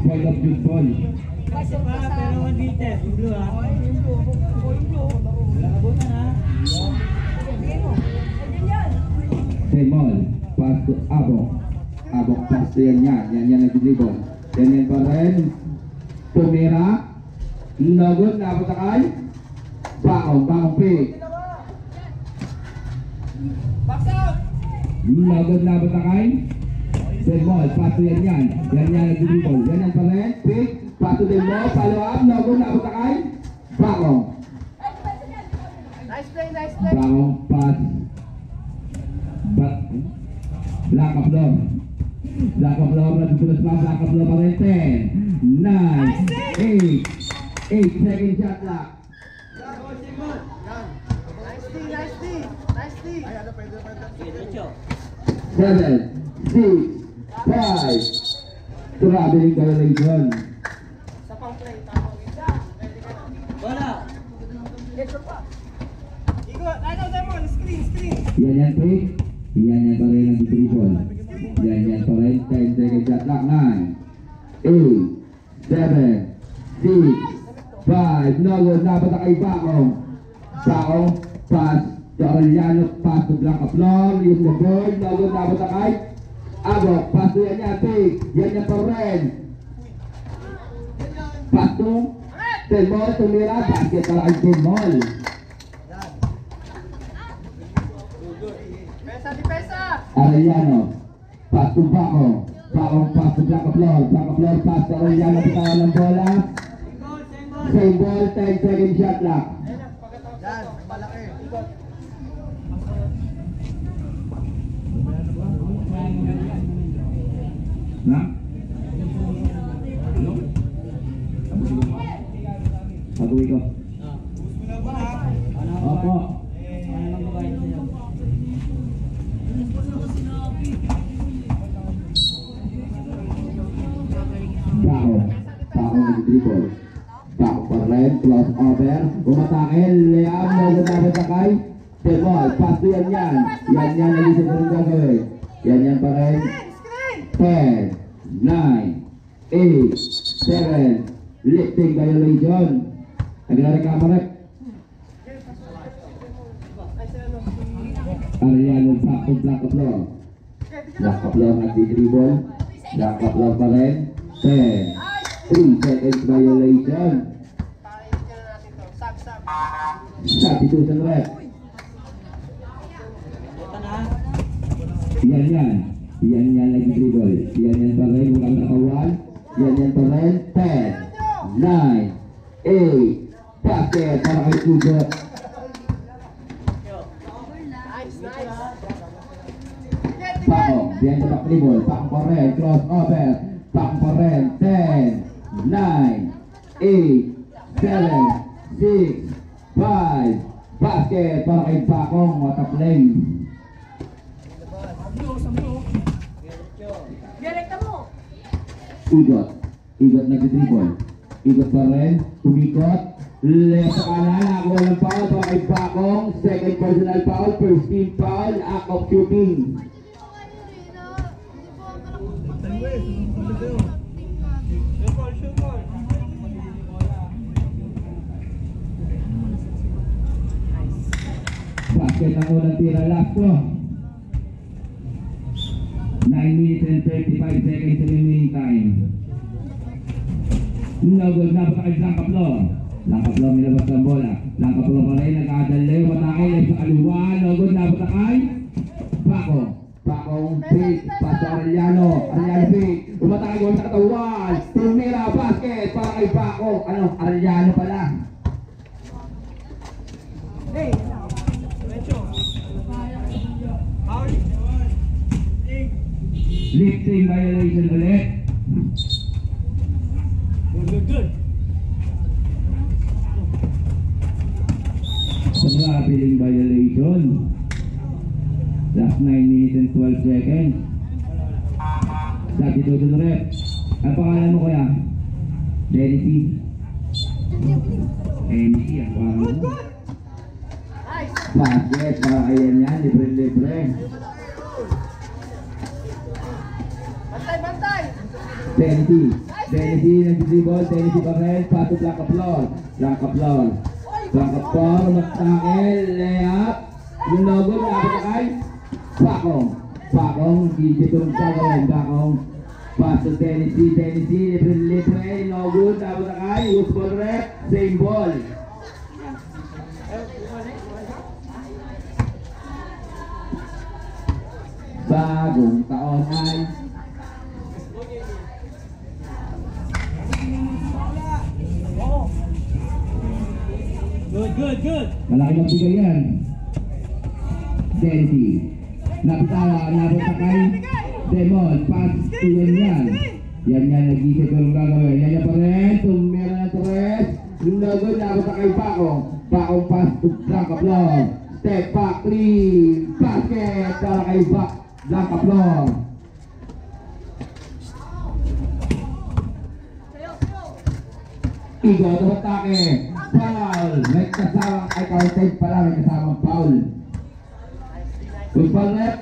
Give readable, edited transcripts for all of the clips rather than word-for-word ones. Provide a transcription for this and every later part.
Point of good ball. Kasi pa, pero 1 meter. Yung blue ha. Labutan ha. Semol, pass to Abok. Abok pass to yan. Yan nag-dribble. Yan pa rin. Tumira. Nagod na patakay. Bakong pick. Nagod na patakay. Semol, pass to yan. Yan nag-dribble. Yan pa rin. Pick. Pass to Semol. Follow up. Nagod na patakay. Bakong. Nice play, nice play. Bakong pass. Black of love. Black of love. Natutulas pa. Black of love pa rin. 10, 9, 8 second shot lang. Nice D. 7, 6, 5. Traveling violation. Sa pang play. Wala. Ikot. Demon. Screen. Yan pick. Yan pa rin ang dribble. Yan pa rin. 10 second shot lang. 9, 8, 7, 6, 5. Nagod na ba kay Bakong? Bakong pass. Joriano pass to Black of Love. Yung the board. Nagod na ba kay Abok. Pass to yan pick. Yan pa rin. Pass to Semol. Tumira. Basket para kay Semol. Dipesa. Arellano, pass to Bakong. Bakong pass to Black of Lord. Black of Lord pass to Arellano. Pitawan ng bola. Same ball, 10 second shot lang. Yan, malaki. Na? Ano? Pag-uwi ko. Opo. Bakong nag-dribble. Bakong pa rin, close over. Umatake, Liam, nagod na sakay. Semol, pass to yan. Yan, nag-isip ko rin gagawin. Yan pa rin. 10, 9, 8, 7. Lifting violation. Nagre-recover. Ariano, back to Black of Love. Black of Love nag-dribble. Black of Love pa rin. 10, 3 seconds violation. Substitution rep. Yan nag-dribble. Yan pa rin. Mukhang nakawan. Yan pa rin. 10, 9, 8. Basket para kay Ugot. Bakong. Yan sa back-dribble. Bakong pa rin. Cross over. Bakong pa rin. 10, 9, 8, 7, 6, 5. Basket para kay Bakong. What a play. Igot nag-dribble. Igot pa rin. Umikot. Left sa kanan. Nakakuha ng foul para kay Bakong. Second personal foul. First team foul. Act of shooting. Basket ang unang tira, last to. 9 minutes and 35 seconds remaining time. Nagod na pa kay Langkaplo. Langkaplo nilabas ng bola. Langkaplo pa rin, nag-aadalay, matakay, sa kaliwa. Nagod na pa kay Bakong. Bakong pick, pass to Arellano. Arellano pick, umatakay gol sa katawan. Tumira, basket para kay Bakong. Arellano pala. Hey, Lifting violation ulit. Good. Traveling violation. Last 9 minutes and 12 seconds. Substitution rep. Ang pangalan mo kuya? Denny P. MC ang pangalan mo. nice. Basket, para kayan yan, libre-libre. Bantay, bantay. Tennessee. Tennessee nag-dribble. Tennessee pa rin. Pato Blanca Flor. Blanca Flor. Blanca Flor. Magtakil. Layup. Yung logo na ako kay Bakong. Bakong. Hindi ito gagawin. Bakong. Pato Tennessee. Tennessee. Libre-libre. Logo na ako kay Usbol Rep. Same ball. Bagong taon ay Good, good, good. malaki magbigay yan. Tennessee. Napitawa, nabot kay Demon. Pass to yan. Yan nag-isip ko ng gagawin. Yan pa rin. Tumira ng tres. Yung logo, nabot kay Bakong. Bakong pass to Blanca Flor. Step back, clean. Basket. Para kay Blanca Flor. Igo, tumatake. Foul. May kasama, ay counted pala. May kasamang foul. Football net.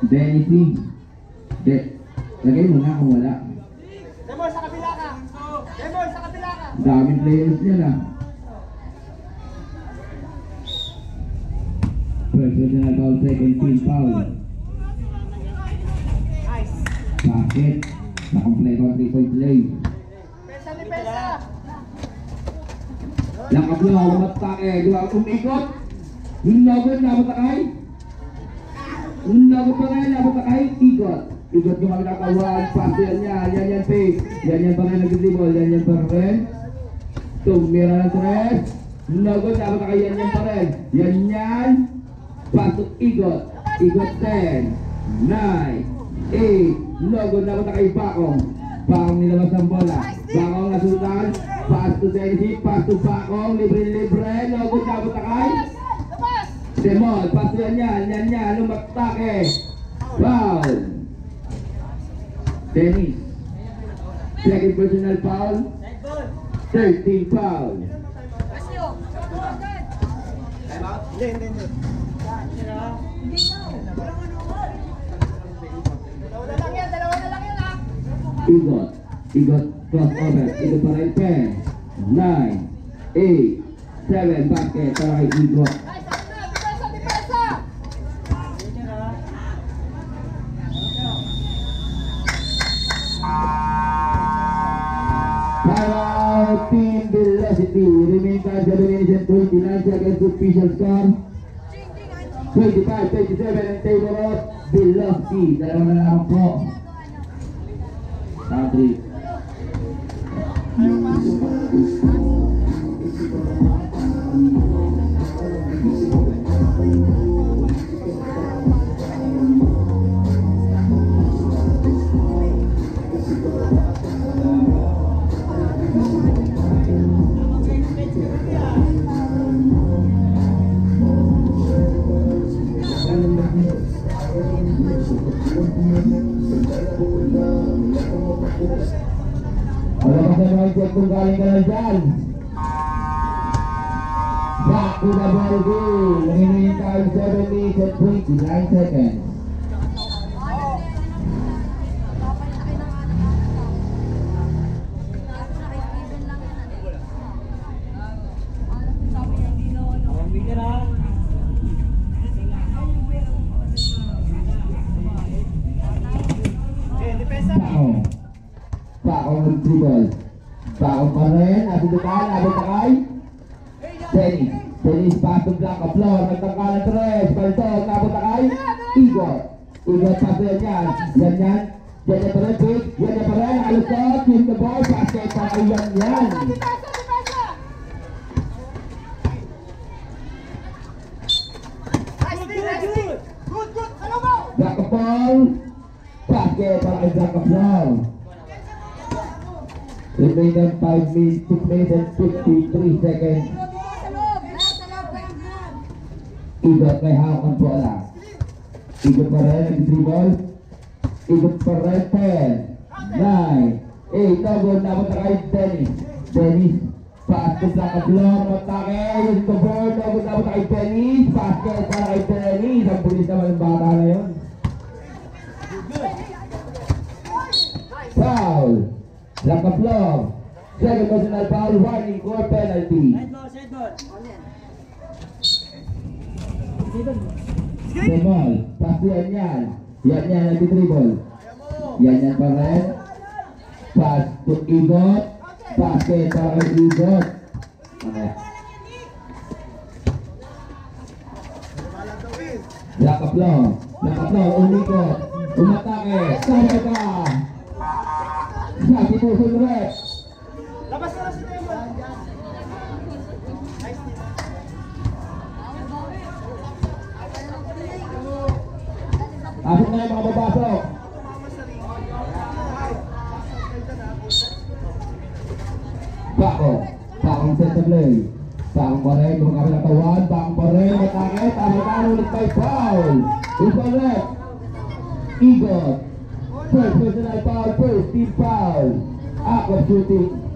Tennessee. Lagay mo na kung wala. Demol, sa kabila ka. Demol, sa kabila ka. Daming players niya na. Personal foul, second team foul. Nice. Basket. Nakompleto ang 3-point play. Pesa ni Pesa. Nakaplo, lumatake. Umikot. Yung logo, nabatakay. Yung logo pa rin, nabatakay. Ikot. Ikot yung mga nakawag. Pass yan. Yan, fake. Yan pa rin nag-dribble. Yan pa rin. Tumira ng tres. Yung logo, nabatakay. Yan pa rin. Yan. Pasok, ikot. Ikot 10, 9, 8. Logo, nabatakay. Bakong. Bakong nilabas ang bola. Bakong nasundan. Pass to Tennessee. Pass to Bakong. Libre-libre. Logo, nabatakay. Demol, pass yan, lumatake. Foul. Dennis. Second personal foul. 13 foul. Hindi. Dalawa na lang yan ah. Igot crossover. Igot pa rin 10, 9, 8, 7. Basket para kay Igot. Para Team Velocity, remain time 7 minutes and 29 seconds to official score. 25-27 ang table of Velocity. Dalawa na lang po. Country. Wala pa sa mga check kung galing ka lang dyan. Back to the ball game. Remaining time 7 minutes and 29 seconds. Bakong mag-dribble. Bakong pa rin. Nasudukan. Abot na kay Dennis pass to Blanca Flor. Nagtangka ng tres. Baltog. Abot na kay Igor. Igor pass rin yan. Yan pa rin. Pick. Yan pa rin. Alusot. Shoot the ball. Basket pa kay yan. Good. Ano mo? Blanca Flor. Basket para kay Blanca Flor. Remaining 5 minutes, 6 minutes and 53 seconds. Igot may hawak ang bola. Igot pa rin, nag-dribble. Igot pa rin, 10, 9, 8. Tawag na ako kay Dennis. Dennis, Basket sa kablong, matake, yung cover, nagod na kay Dennis, basket para kay Dennis, ang bulis naman ng bata na yun. Foul, sa kablong, second personal foul, warning or penalty. Side ball, side ball. Dribble, pass yan. Yan nag-dribble. Yan pa rin. Pass to Igot. Basket para kay Igot. Okay. Nakaplong, umikot. Umatake. Sama ka. Sa tinusun red. Labas ka na si Demon. Asok na yung mga babasok. Bakong set of play. Bakong pa rin, mga kapilatawan. Bakong pa rin, matake. Tama-tama ulit by foul. Upa red. Igot. First personal foul, first team foul. Aqua shooting.